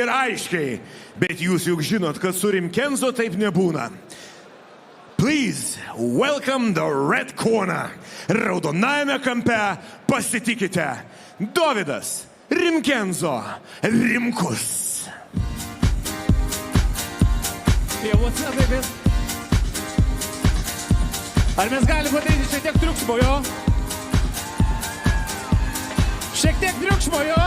Ir aiškiai, bet jūs juk žinot, kad su Rimkenzo taip nebūna. Please, welcome the red corner. Raudonajame kampe pasitikite. Dovydas Rimkenzo Rimkus. Yeah, what's up, baby? Ar mes galime padaryti šiek tiek triukšmo, jo? Šiek tiek triukšmo, jo?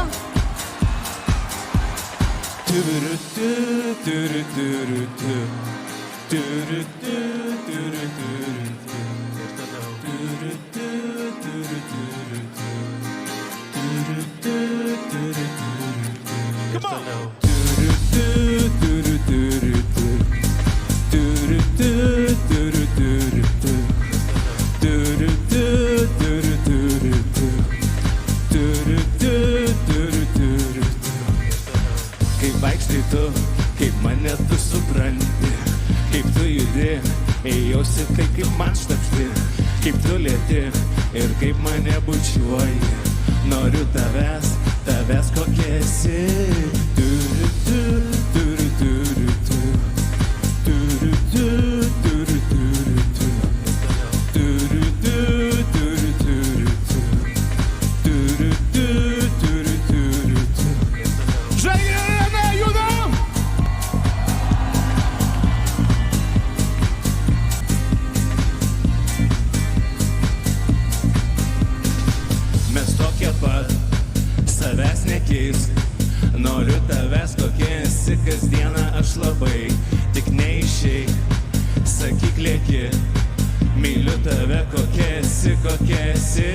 Kaip vaikštai tu, kaip mane tu supranti, kaip tu judi, ėjausi tai kaip man štapšti, kaip tu lėti ir kaip mane bučiuoji. Noriu tavęs, tavęs kokia esi. Savęs nekeisk, noriu tavęs kokia esi kasdieną aš labai, tik neišeik, sakyk lėki, myliu tave kokia esi, kokia esi.